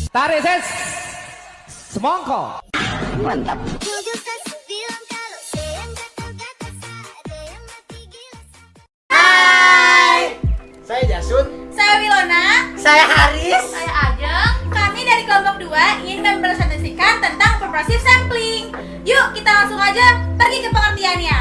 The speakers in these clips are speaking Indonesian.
Tarik ses. Semongko. Mantap. Hai, saya Jasun. Saya Wilona. Saya Haris. Saya Ajeng. Kami dari kelompok 2 ingin mempresentasikan tentang purposive sampling. Yuk kita langsung aja pergi ke pengertiannya.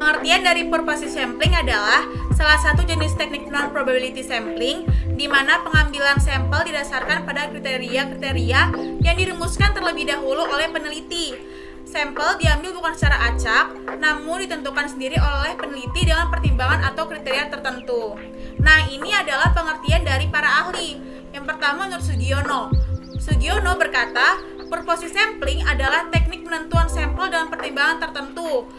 Pengertian dari purposive sampling adalah salah satu jenis teknik non-probability sampling di mana pengambilan sampel didasarkan pada kriteria-kriteria yang dirumuskan terlebih dahulu oleh peneliti. Sampel diambil bukan secara acak, namun ditentukan sendiri oleh peneliti dengan pertimbangan atau kriteria tertentu. Nah, ini adalah pengertian dari para ahli. Yang pertama menurut Sugiono. Sugiono berkata, purposive sampling adalah teknik penentuan sampel dengan pertimbangan tertentu.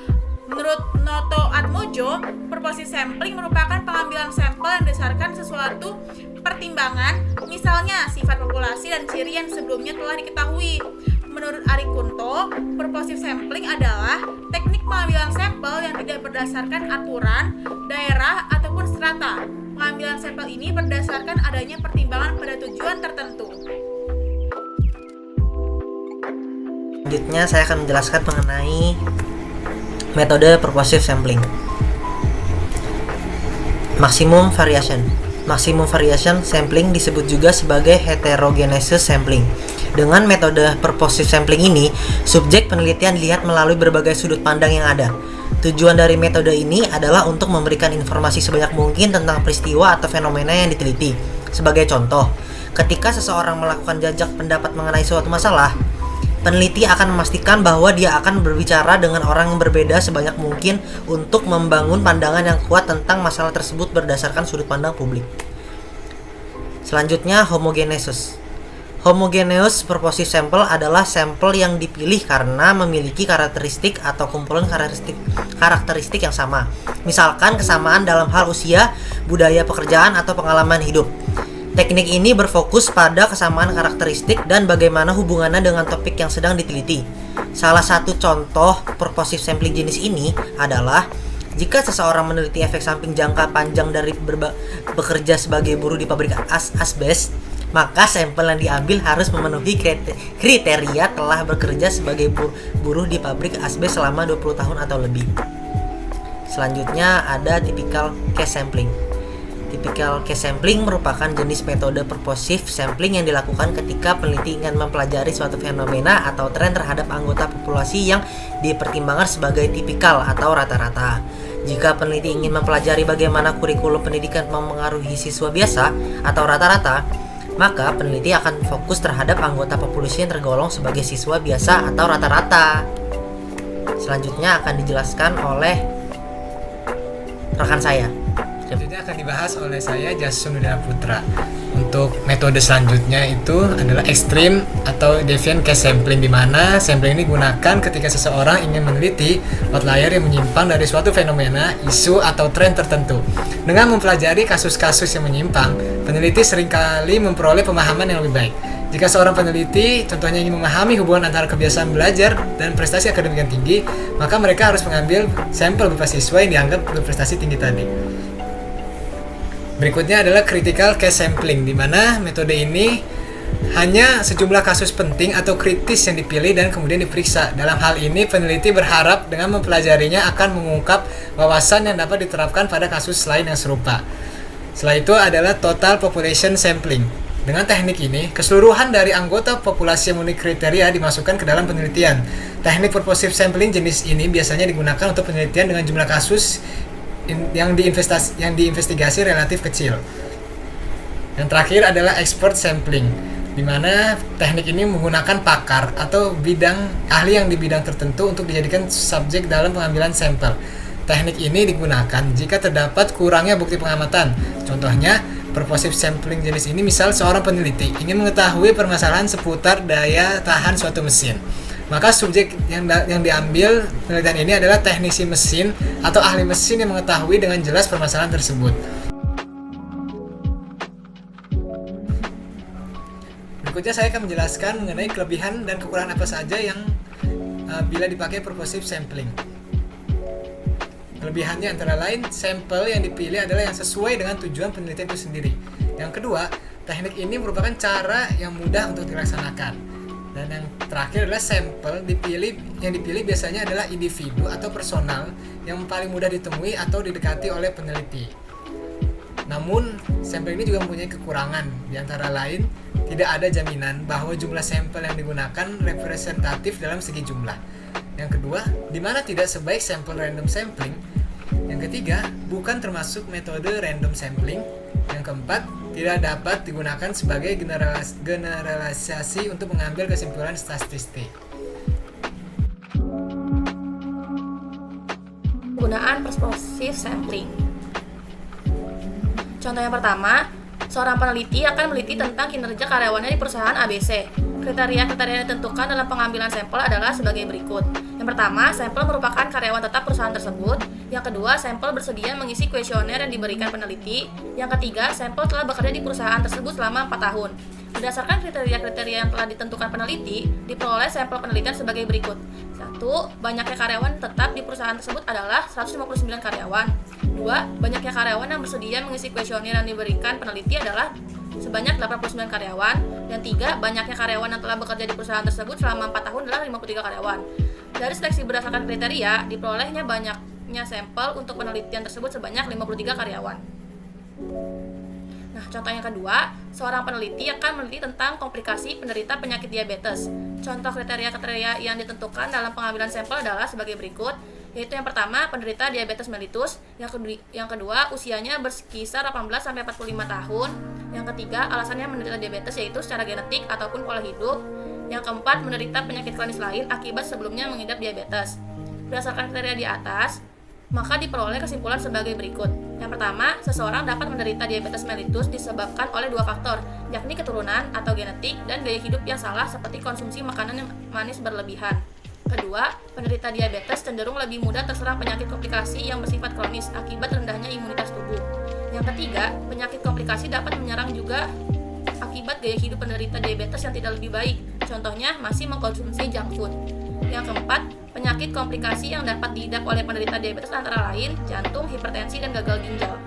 Menurut Noto Atmojo, purposive sampling merupakan pengambilan sampel yang berdasarkan sesuatu pertimbangan, misalnya sifat populasi dan ciri yang sebelumnya telah diketahui. Menurut Ari Kunto, purposive sampling adalah teknik pengambilan sampel yang tidak berdasarkan aturan, daerah, ataupun strata. Pengambilan sampel ini berdasarkan adanya pertimbangan pada tujuan tertentu. Selanjutnya saya akan menjelaskan mengenai metode purposive sampling. Maximum variation. Maximum variation sampling disebut juga sebagai heterogeneous sampling. Dengan metode purposive sampling ini, subjek penelitian dilihat melalui berbagai sudut pandang yang ada. Tujuan dari metode ini adalah untuk memberikan informasi sebanyak mungkin tentang peristiwa atau fenomena yang diteliti. Sebagai contoh, ketika seseorang melakukan jajak pendapat mengenai suatu masalah, peneliti akan memastikan bahwa dia akan berbicara dengan orang yang berbeda sebanyak mungkin untuk membangun pandangan yang kuat tentang masalah tersebut berdasarkan sudut pandang publik. Selanjutnya, homogeneous. Homogeneous purposive sample adalah sampel yang dipilih karena memiliki karakteristik atau kumpulan karakteristik yang sama. Misalkan kesamaan dalam hal usia, budaya pekerjaan, atau pengalaman hidup. Teknik ini berfokus pada kesamaan karakteristik dan bagaimana hubungannya dengan topik yang sedang diteliti. Salah satu contoh purposive sampling jenis ini adalah jika seseorang meneliti efek samping jangka panjang dari bekerja sebagai buruh di pabrik asbes, maka sampel yang diambil harus memenuhi kriteria telah bekerja sebagai buruh di pabrik asbes selama 20 tahun atau lebih. Selanjutnya ada typical case sampling. Typical case sampling merupakan jenis metode purposive sampling yang dilakukan ketika peneliti ingin mempelajari suatu fenomena atau tren terhadap anggota populasi yang dipertimbangkan sebagai tipikal atau rata-rata. Jika peneliti ingin mempelajari bagaimana kurikulum pendidikan memengaruhi siswa biasa atau rata-rata, maka peneliti akan fokus terhadap anggota populasi yang tergolong sebagai siswa biasa atau rata-rata. Selanjutnya akan dijelaskan oleh rekan saya. Selanjutnya akan dibahas oleh saya, Jasun Udara Putra. Untuk metode selanjutnya itu adalah ekstrim atau deviant case sampling, di mana sampling ini digunakan ketika seseorang ingin meneliti outlier yang menyimpang dari suatu fenomena, isu, atau tren tertentu. Dengan mempelajari kasus-kasus yang menyimpang, peneliti seringkali memperoleh pemahaman yang lebih baik. Jika seorang peneliti contohnya ingin memahami hubungan antara kebiasaan belajar dan prestasi akademik yang tinggi, maka mereka harus mengambil sampel beberapa siswa yang dianggap berprestasi tinggi tadi. Berikutnya adalah critical case sampling, di mana metode ini hanya sejumlah kasus penting atau kritis yang dipilih dan kemudian diperiksa. Dalam hal ini, peneliti berharap dengan mempelajarinya akan mengungkap wawasan yang dapat diterapkan pada kasus lain yang serupa. Setelah itu adalah total population sampling. Dengan teknik ini, keseluruhan dari anggota populasi yang memenuhi kriteria dimasukkan ke dalam penelitian. Teknik purposive sampling jenis ini biasanya digunakan untuk penelitian dengan jumlah kasus yang diinvestigasi relatif kecil. Yang terakhir adalah expert sampling, di mana teknik ini menggunakan pakar atau ahli yang di bidang tertentu untuk dijadikan subjek dalam pengambilan sampel. Teknik ini digunakan jika terdapat kurangnya bukti pengamatan. Contohnya, purposive sampling jenis ini misal seorang peneliti ingin mengetahui permasalahan seputar daya tahan suatu mesin. Maka subjek yang diambil penelitian ini adalah teknisi mesin atau ahli mesin yang mengetahui dengan jelas permasalahan tersebut. Berikutnya saya akan menjelaskan mengenai kelebihan dan kekurangan apa saja yang bila dipakai purposive sampling. Kelebihannya antara lain, sampel yang dipilih adalah yang sesuai dengan tujuan penelitian itu sendiri. Yang kedua, teknik ini merupakan cara yang mudah untuk dilaksanakan. Dan yang terakhir adalah sampel yang dipilih biasanya adalah individu atau personal yang paling mudah ditemui atau didekati oleh peneliti. Namun, sampel ini juga mempunyai kekurangan, di antara lain tidak ada jaminan bahwa jumlah sampel yang digunakan representatif dalam segi jumlah. Yang kedua, di mana tidak sebaik sampel random sampling. Yang ketiga, bukan termasuk metode random sampling. Yang keempat, tidak dapat digunakan sebagai generalisasi untuk mengambil kesimpulan statistik. Penggunaan persuasive sampling. Contoh yang pertama, seorang peneliti akan meneliti tentang kinerja karyawannya di perusahaan ABC. Kriteria-kriteria yang ditentukan dalam pengambilan sampel adalah sebagai berikut. Yang pertama, sampel merupakan karyawan tetap perusahaan tersebut. Yang kedua, sampel bersedia mengisi kuesioner yang diberikan peneliti. Yang ketiga, sampel telah bekerja di perusahaan tersebut selama 4 tahun. Berdasarkan kriteria-kriteria yang telah ditentukan peneliti, diperoleh sampel penelitian sebagai berikut. 1. Banyaknya karyawan tetap di perusahaan tersebut adalah 159 karyawan. 2. Banyaknya karyawan yang bersedia mengisi kuesioner yang diberikan peneliti adalah sebanyak 89 karyawan. Dan 3. Banyaknya karyawan yang telah bekerja di perusahaan tersebut selama 4 tahun adalah 53 karyawan. Dari seleksi berdasarkan kriteria, diperolehnya banyaknya sampel untuk penelitian tersebut sebanyak 53 karyawan. Nah, contoh yang kedua, seorang peneliti akan meneliti tentang komplikasi penderita penyakit diabetes. Contoh kriteria-kriteria yang ditentukan dalam pengambilan sampel adalah sebagai berikut, yaitu yang pertama, penderita diabetes mellitus, yang kedua, usianya berkisar 18-45 tahun, yang ketiga, alasannya menderita diabetes yaitu secara genetik ataupun pola hidup, yang keempat, menderita penyakit kronis lain akibat sebelumnya mengidap diabetes. Berdasarkan kriteria di atas, maka diperoleh kesimpulan sebagai berikut. Yang pertama, seseorang dapat menderita diabetes mellitus disebabkan oleh 2 faktor, yakni keturunan atau genetik dan gaya hidup yang salah seperti konsumsi makanan yang manis berlebihan. Kedua, penderita diabetes cenderung lebih mudah terserang penyakit komplikasi yang bersifat kronis akibat rendahnya imunitas tubuh. Yang ketiga, penyakit komplikasi dapat menyerang juga akibat gaya hidup penderita diabetes yang tidak lebih baik, contohnya masih mengkonsumsi junk food. Yang keempat, penyakit komplikasi yang dapat diidap oleh penderita diabetes antara lain jantung, hipertensi, dan gagal ginjal.